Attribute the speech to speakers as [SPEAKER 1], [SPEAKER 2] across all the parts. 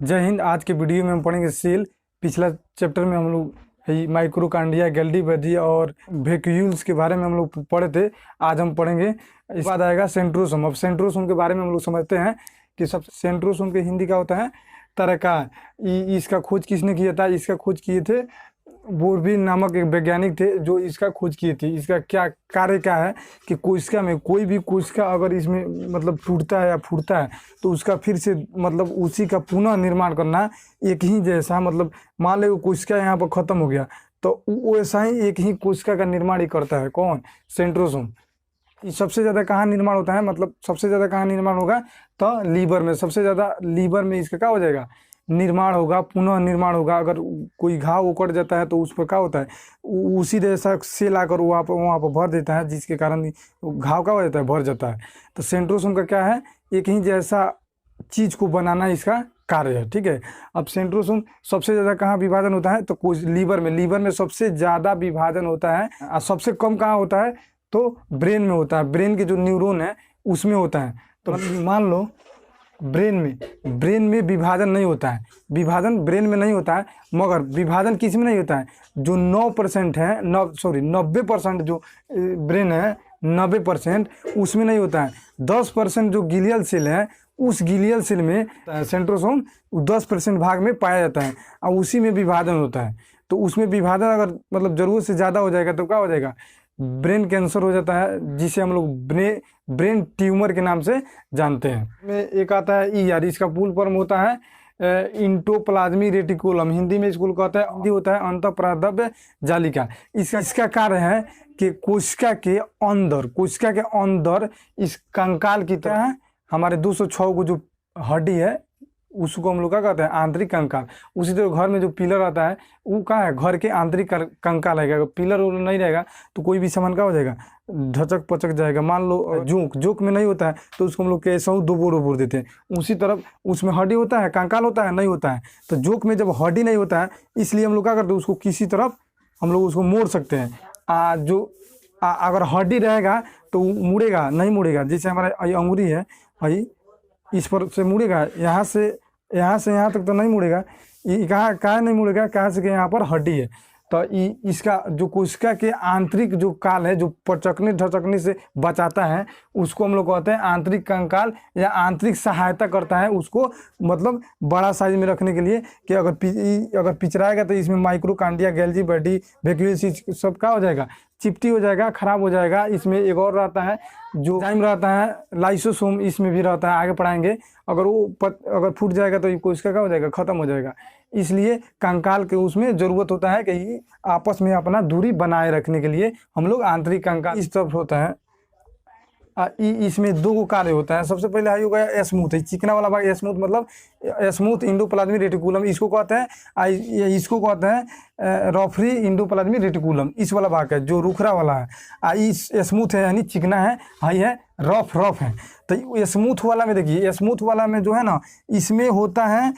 [SPEAKER 1] जय हिंद। आज के वीडियो में हम पढ़ेंगे सेल। पिछला चैप्टर में हम लोग माइक्रोकांडिया, गैल्डी और वैक्यूल्स के बारे में हम लोग पढ़े थे। आज हम पढ़ेंगे, इस बाद आएगा सेंट्रोसोम। अब सेंट्रोसोम के बारे में हम लोग समझते हैं कि सब सेंट्रोसोम के हिंदी का होता है तरका। इसका खोज किसने किया था? इसका खोज किए थे बोरविन नामक एक वैज्ञानिक थे जो इसका खोज किए थे। इसका क्या कार्य क्या है कि कोशिका में कोई भी कोशिका अगर इसमें मतलब टूटता है या फूटता है तो उसका फिर से मतलब उसी का पुनः निर्माण करना एक ही जैसा, मतलब मान लो कोशिका यहाँ पर खत्म हो गया तो वैसा ही एक ही कोशिका का निर्माण ही करता है। कौन? सेंट्रोसोम। ये सबसे ज़्यादा कहाँ निर्माण होता है, मतलब सबसे ज़्यादा कहाँ निर्माण होगा तो लीवर में। सबसे ज़्यादा लीवर में इसका क्या हो जाएगा? निर्माण होगा, पुनः निर्माण होगा। अगर कोई घाव उकड़ जाता है तो उस पर क्या होता है, उसी जैसा सेल आकर वहाँ पर भर देता है, जिसके कारण घाव क्या हो जाता है, भर जाता है। तो सेंट्रोसोम का क्या है? एक ही जैसा चीज़ को बनाना इसका कार्य है। ठीक है। अब सेंट्रोसोम सबसे ज़्यादा कहाँ विभाजन होता है तो कोई लीवर में। लीवर में सबसे ज़्यादा विभाजन होता है और सबसे कम कहाँ होता है तो ब्रेन में होता है। ब्रेन के जो न्यूरॉन है उसमें होता है। तो मान लो ब्रेन में विभाजन नहीं होता है। विभाजन ब्रेन में नहीं होता है, मगर विभाजन किस में नहीं होता है? जो 9% है, 90% जो ब्रेन है, 90% उसमें नहीं होता है। 10% जो गिलियल सेल है उस गिलियल सेल में सेंट्रोसोम 10% भाग में पाया जाता है और उसी में विभाजन होता है। तो उसमें विभाजन अगर मतलब ज़रूरत से ज़्यादा हो जाएगा तो क्या हो जाएगा? ब्रेन कैंसर हो जाता है, जिसे हम लोग ब्रेन ट्यूमर के नाम से जानते हैं। में एक आता है ER, इसका फुल फॉर्म होता है इंडोप्लाज्मिक रेटिकुलम। हिंदी में इसको कहते हैं, हिंदी होता है अंतःप्राद्रव्य जालिका। इसका कार्य है कि कोशिका के अंदर इस कंकाल की तरह हमारे 206 को जो हड्डी है उसको हम लोग क्या कहते हैं? आंतरिक कंकाल। उसी तरह घर में जो पिलर आता है वो क्या है? घर के आंतरिक कंकाल है। अगर पिलर नहीं रहेगा तो कोई भी सामान क्या हो जाएगा? ढचक पचक जाएगा। मान लो जोक में नहीं होता है तो उसको हम लोग कैसा डुबोर देते हैं। उसी तरफ उसमें हड्डी होता है, कंकाल होता है, नहीं होता है। तो जोक में जब हड्डी नहीं होता है इसलिए हम लोग क्या करते हैं, उसको किसी तरफ हम लोग उसको मोड़ सकते हैं। अगर हड्डी रहेगा तो मुड़ेगा नहीं, मुड़ेगा। जैसे हमारा अंगुरी है, इस पर से मुड़ेगा, यहाँ से यहाँ तक तो नहीं मुड़ेगा। ये कहाँ नहीं मुड़ेगा? कहाँ से कि यहाँ पर हड्डी है। तो इसका जो कोशिका के आंतरिक जो काल है, जो पचकने ढचकने से बचाता है, उसको हम लोग कहते हैं आंतरिक कंकाल, या आंतरिक सहायता करता है उसको, मतलब बड़ा साइज में रखने के लिए। कि अगर पिचराएगा तो इसमें माइक्रोकांडिया, गैल्गी बॉडी, वैक्यूल्स सब क्या हो जाएगा? चिपटी हो जाएगा, खराब हो जाएगा। इसमें एक और रहता है जो टाइम रहता है लाइसोसोम, इसमें भी रहता है, आगे पढ़ाएंगे। अगर फूट जाएगा तो कोशिका क्या हो जाएगा? खत्म हो जाएगा। इसलिए कंकाल के उसमें ज़रूरत होता है कि आपस में अपना दूरी बनाए रखने के लिए हम लोग आंतरिक कंकाल इस तरफ होता है। इसमें दो कार्य होता है। सबसे पहले हो गया स्मूथ, चिकना वाला भाग स्मूथ, मतलब स्मूथ इंडोप्लाज्मिक रेटिकुलम इसको कहते हैं। इसको कहते हैं रफरी इंडोप्लाज्मिक रेटिकुलम, इस वाला भाग है जो रुखरा वाला है। इस स्मूथ है यानी चिकना है, हाई है, रफ है। तो स्मूथ वाला में देखिए, स्मूथ वाला में जो है ना, इसमें होता है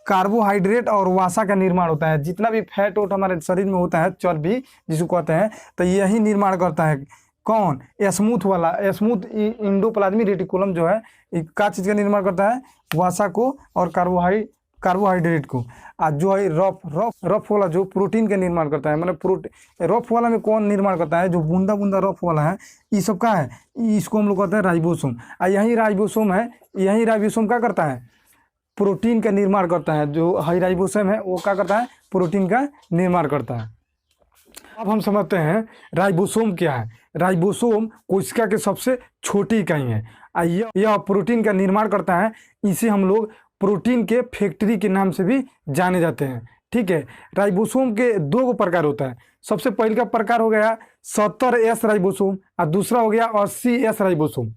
[SPEAKER 1] कार्बोहाइड्रेट और वसा का निर्माण होता है। जितना भी फैट वोट हमारे शरीर में होता है, चर्बी जिसको कहते हैं, तो यही निर्माण करता है। कौन? स्मूथ वाला। स्मूथ इंडोप्लाज्मिक रेटिकुलम जो है क्या चीज़ का निर्माण करता है? वसा को और कार्बोहाइड्रेट को। आज जो है रफ वाला जो प्रोटीन का निर्माण करता है। मतलब रफ वाला में कौन निर्माण करता है? जो बूंदा बूंदा रफ वाला है, ये सब का है, इसको हम लोग कहते हैं राइबोसोम। यही राइबोसोम है, यही राइबोसोम क्या करता है? प्रोटीन का निर्माण करता है। जो हाई राइबोसोम है वो क्या करता है? प्रोटीन का निर्माण करता है। अब हम समझते हैं राइबोसोम क्या है। राइबोसोम कोशिका के सबसे छोटी इकाई है। यह प्रोटीन का निर्माण करता है। इसे हम लोग प्रोटीन के फैक्ट्री के नाम से भी जाने जाते हैं। ठीक है। राइबोसोम के दो प्रकार होता है। सबसे पहले का प्रकार हो गया 70S राइबोसोम और दूसरा हो गया 80S राइबोसोम।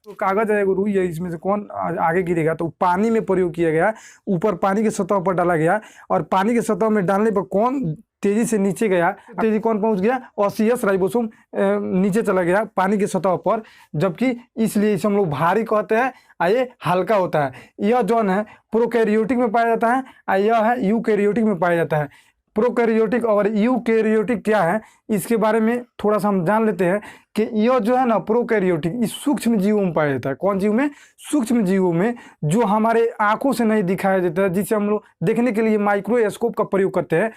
[SPEAKER 1] तो कागज है, रुई है, इसमें से कौन आगे गिरेगा? तो पानी में प्रयोग किया गया, ऊपर पानी के सतह पर डाला गया, और पानी के सतह में डालने पर कौन तेजी से नीचे गया? तेजी कौन पहुंच गया? 80S राइबोसोम नीचे चला गया पानी के सतह पर। जबकि इसलिए इसे हम लोग भारी कहते हैं और ये हल्का होता है। यह जो है प्रोकैरियोटिक में पाया जाता है और यह है यूकैरियोटिक में पाया जाता है। प्रोकैरियोटिक और यूकैरियोटिक क्या है, इसके बारे में थोड़ा सा हम जान लेते हैं कि यह जो है ना प्रोकैरियोटिक, इस सूक्ष्म जीवों में पाया जाता है। कौन जीव में? सूक्ष्म जीवों में, जो हमारे आंखों से नहीं दिखाया जाता है, जिसे हम लोग देखने के लिए माइक्रोस्कोप का प्रयोग करते हैं,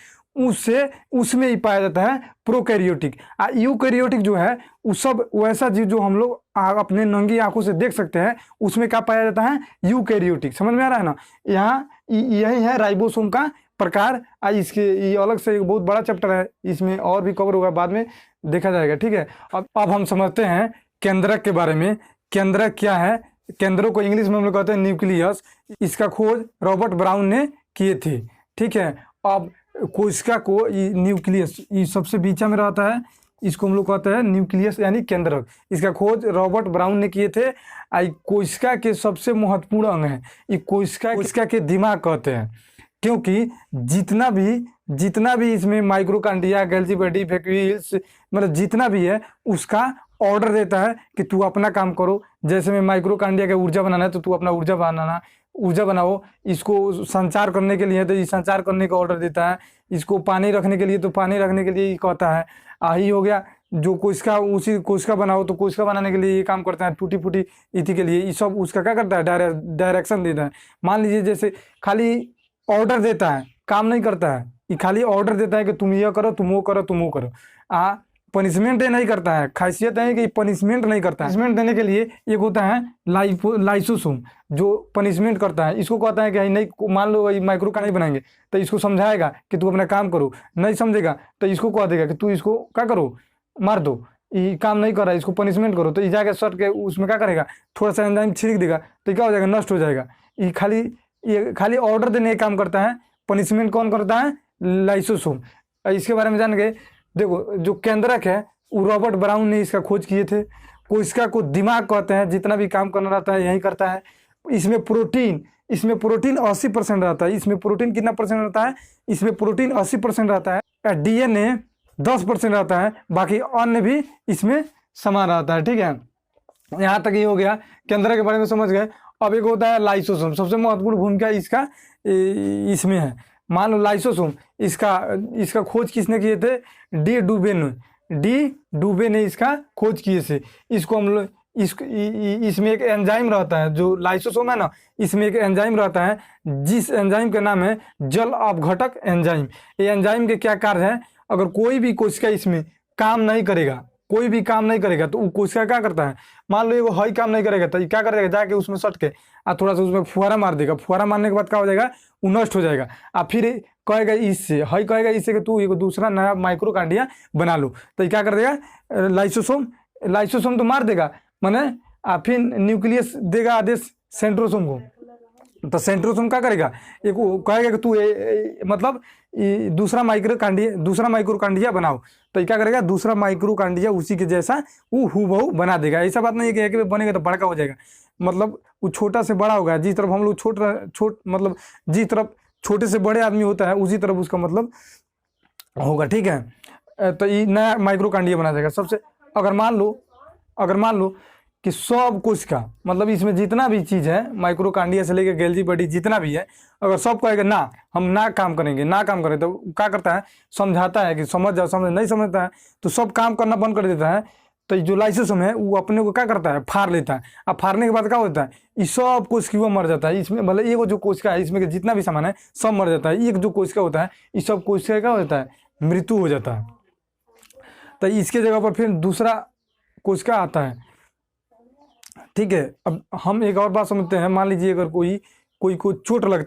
[SPEAKER 1] उसमें ही पाया जाता है प्रोकैरियोटिक। यूकैरियोटिक जो है वो सब वैसा जीव जो हम लोग अपने नंगी आंखों से देख सकते हैं, उसमें क्या पाया जाता है? यूकैरियोटिक। समझ में आ रहा है ना? यहाँ यही है राइबोसोम का प्रकार। इसके ये अलग से एक बहुत बड़ा चैप्टर है, इसमें और भी कवर होगा, बाद में देखा जाएगा। ठीक है, अब हम समझते हैं केंद्रक के बारे में। केंद्रक क्या है? केंद्रों को इंग्लिश में हम लोग कहते हैं न्यूक्लियस। इसका खोज रॉबर्ट ब्राउन ने किए थे। ठीक है, अब कोशिका को न्यूक्लियस ये सबसे बीच में रहता है, इसको हम लोग कहते हैं न्यूक्लियस यानी केंद्रक। इसका खोज रॉबर्ट ब्राउन ने किए थे। कोशिका के सबसे महत्वपूर्ण अंग है ये कोशिका के दिमाग कहते हैं, क्योंकि जितना भी इसमें माइक्रोकांडिया, गोल्गी बॉडी, वैक्यूल्स, मतलब जितना भी है उसका ऑर्डर देता है कि तू अपना काम करो। जैसे में माइक्रोकांडिया का ऊर्जा बनाना है तो तू अपना ऊर्जा बनाओ। इसको संचार करने के लिए तो ये संचार करने का ऑर्डर देता है। इसको पानी रखने के लिए तो पानी रखने के लिए ये कहता है। ही हो गया जो कोशिका, उसी कोशिका बनाओ तो कोशिका बनाने के लिए ये काम करता है। टूटी फूटी इति के लिए ये सब उसका क्या करता है? डायरेक्शन देता है। मान लीजिए जैसे खाली ऑर्डर देता है, काम नहीं करता है। ये खाली ऑर्डर देता है कि तुम ये करो, तुम वो करो, तुम वो करो। पनिशमेंट नहीं करता है। खासियत है कि पनिशमेंट नहीं करता है। पनिशमेंट देने के लिए एक होता है लाइसोसोम जो पनिशमेंट करता है। इसको कहता है कि नहीं, मान लो माइक्रो का नहीं बनाएंगे तो इसको समझाएगा कि तू अपना काम करो, नहीं समझेगा तो इसको कह देगा कि तू इसको क्या करो, मार दो, ये काम नहीं कर रहा है, इसको पनिशमेंट करो। तो ये जाके सट के उसमें क्या करेगा, थोड़ा सा एंजाइम छिड़क देगा तो क्या हो जाएगा, नष्ट हो जाएगा। ये खाली ऑर्डर देने का काम करता है। पनिशमेंट कौन करता है? लाइसोसोम। इसके बारे में जान गए। देखो जो केंद्रक है वो रॉबर्ट ब्राउन ने इसका खोज किए थे। कोशिका को दिमाग कहते हैं, जितना भी काम करना रहता है यही करता है। इसमें प्रोटीन 80% रहता है। इसमें प्रोटीन कितना परसेंट रहता है? इसमें प्रोटीन 80% रहता है। DNA 10% रहता है, बाकी अन्य भी इसमें समान रहता है। ठीक है, यहाँ तक ये हो गया, केंद्रक के बारे में समझ गए। अब एक होता है लाइसोसोम। सबसे महत्वपूर्ण भूमिका इसका इसमें है। मान लो लाइसोसोम, इसका खोज किसने किए थे? डी डुबे ने इसका खोज किए थे। इसको हम लोग इसमें एक एंजाइम रहता है, जो लाइसोसोम है ना, इसमें एक एंजाइम रहता है जिस एंजाइम का नाम है जल अपघटक एंजाइम। ये एंजाइम के क्या कार्य है? अगर कोई भी कोशिका इसमें काम नहीं करेगा तो वो कोशिका क्या करता है? मान लो वो हई काम नहीं करेगा तो क्या करेगा, जाके उसमें सट के थोड़ा सा उसमें फुहारा मार देगा। फुहारा मारने के बाद क्या हो जाएगा, वो नष्ट हो जाएगा। फिर कहेगा इससे कि तू एक दूसरा नया माइक्रोकांडिया बना लो। तो क्या कर देगा लाइसोसोम तो मार देगा, माने फिर न्यूक्लियस देगा आदेश सेंट्रोसोम को। तो सेंट्रोसोम क्या करेगा, एक कहेगा कि तू मतलब दूसरा माइक्रोकांडिया बनाओ। तो क्या करेगा, दूसरा माइक्रोकांडिया उसी के जैसा वो हूबहू बना देगा। ऐसा बात नहीं है कि एक बनेगा तो बड़का हो जाएगा, मतलब वो छोटा से बड़ा होगा। जिस तरफ हम लोग मतलब जिस तरफ छोटे से बड़े आदमी होता है उसी तरफ उसका मतलब होगा। ठीक है, तो ये नया माइक्रोकांडिया बना देगा। सबसे अगर मान लो कि सब कोशिका, मतलब इसमें जितना भी चीज़ है माइक्रोकांडिया से लेकर गोल्गी बॉडी जितना भी है, अगर सब कहेगा ना हम ना काम करें तो क्या करता है, समझाता है कि समझ जाओ। नहीं समझता है तो सब काम करना बंद कर देता है। तो जो लाइसोसोम है वो अपने को क्या करता है, फाड़ लेता है। अब फाड़ने के बाद क्या होता है, ये सब कोशिका मर जाता है। इसमें मतलब एक जो कोशिका है इसमें जितना भी सामान है सब मर जाता है। एक जो कोशिका होता है ये सब कोशिका क्या होता है, मृत्यु हो जाता है। तो इसके जगह पर फिर दूसरा कोशिका आता है। ठीक है, अब हम एक और बात समझते हैं। मान लीजिए अगर कोई को चोट लग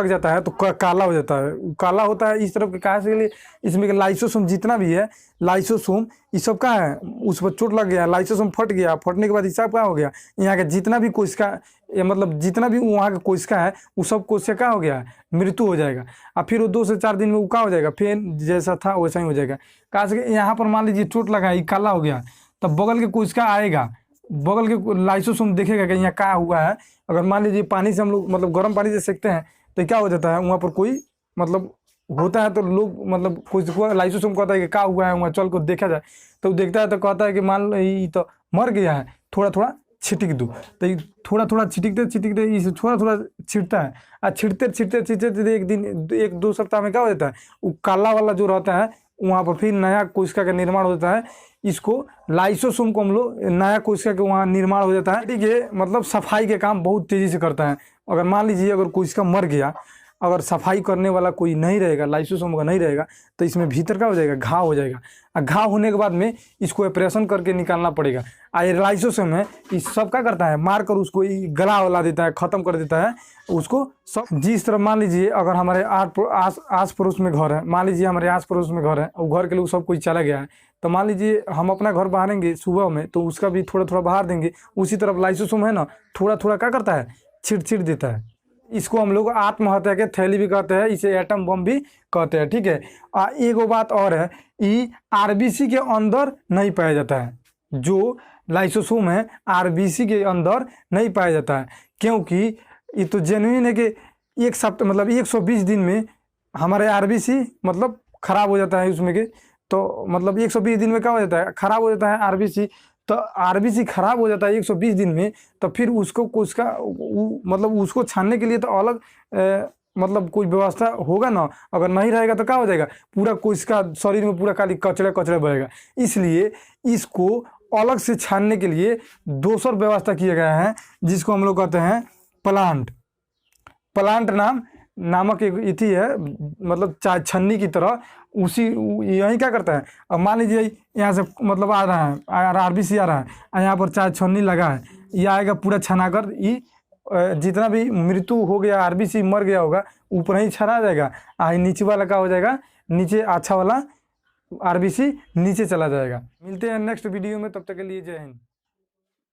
[SPEAKER 1] जाता है तो काला हो जाता है। काला होता है इस तरफ के कहा से लिए, इसमें लाइसोसोम जितना भी है, लाइसोसोम ये सब का है, उस पर चोट लग गया, लाइसोसोम फट गया। फटने के बाद ये सब क्या हो गया, यहाँ के जितना भी कोशिका, मतलब जितना भी वहाँ का कोशिका है वो सब कोशिका क्या हो गया, मृत्यु हो जाएगा। अब फिर वो 2 से 4 दिन में वो क्या हो जाएगा, फिर जैसा था वैसा ही हो जाएगा। कहा से यहाँ पर मान लीजिए चोट लगा, ये काला हो गया, तब बगल के कोशिका आएगा, बगल के लाइसोसोम देखेगा कि यहाँ क्या हुआ है। अगर मान लीजिए पानी से हम लोग मतलब गर्म पानी से सेकते हैं तो क्या हो जाता है, वहाँ पर कोई मतलब होता है तो लोग मतलब कोई लाइसोसोम कहता है कि क्या हुआ है, वहाँ चल को देखा जाए तो देखता है तो कहता है कि मान लो ये तो मर गया है, थोड़ा थोड़ा छिटिक दो। तो ये थोड़ा थोड़ा छिटिकते इसे थोड़ा थोड़ा छिड़ता है। और छिड़ते एक दिन 1-2 सप्ताह में क्या हो जाता है, वो काला वाला जो रहता है वहाँ पर फिर नया कोशिका का निर्माण होता है। इसको लाइसोसोम को हम लोग नया कोशिका के वहाँ निर्माण हो जाता है। ठीक है, मतलब सफाई के काम बहुत तेज़ी से करता है। अगर मान लीजिए अगर कोशिका मर गया, अगर सफाई करने वाला कोई नहीं रहेगा, लाइसोसोम का नहीं रहेगा, तो इसमें भीतर क्या हो जाएगा, घाव हो जाएगा। और घाव होने के बाद में इसको ऑपरेशन करके निकालना पड़ेगा। और ये लाइसोसोम है, इस सब क्या करता है, मार कर उसको गला वला देता है, ख़त्म कर देता है उसको सब। जिस तरह मान लीजिए अगर हमारे आस पड़ोस में घर है, मान लीजिए हमारे आस पड़ोस में घर है, वो घर के लोग सब कोई चला गया है, तो मान लीजिए हम अपना घर बहारेंगे सुबह में, तो उसका भी थोड़ा थोड़ा बहार देंगे। उसी तरफ लाइसोसोम है ना, थोड़ा थोड़ा क्या करता है, छिड़ देता है। इसको हम लोग आत्महत्या के थैली भी कहते हैं, इसे एटम बम भी कहते हैं। ठीक है, एक बात और है, ये आरबीसी के अंदर नहीं पाया जाता है। जो लाइसोसोम है आरबीसी के अंदर नहीं पाया जाता है, क्योंकि ये तो जेन्युइन है कि एक सप्ताह मतलब 120 दिन में हमारे आरबीसी मतलब खराब हो जाता है उसमें के। तो मतलब 120 दिन में क्या हो जाता है, खराब हो जाता है आरबीसी। तो आरबीसी खराब हो जाता है 120 दिन में, तो फिर उसको मतलब उसको छानने के लिए तो अलग मतलब कोई व्यवस्था होगा ना। अगर नहीं रहेगा तो क्या हो जाएगा, पूरा कोशिका शरीर में पूरा खाली कचरा बहेगा। इसलिए इसको अलग से छानने के लिए दूसर व्यवस्था किया गया है, जिसको हम लोग कहते हैं प्लांट नामक एक इति है, मतलब छन्नी की तरह। उसी यही क्या करता है, अब मान लीजिए यहाँ से मतलब आ रहा है, आरबीसी आ रहा है, यहाँ पर चाय छन्नी लगा है, ये आएगा पूरा छनाकर, ये जितना भी मृत्यु हो गया, आरबीसी मर गया होगा, ऊपर ही छना जाएगा। नीचे वाला क्या हो जाएगा, नीचे अच्छा वाला आरबीसी नीचे चला जाएगा। मिलते हैं नेक्स्ट वीडियो में, तब तक के लिए जय हिंद।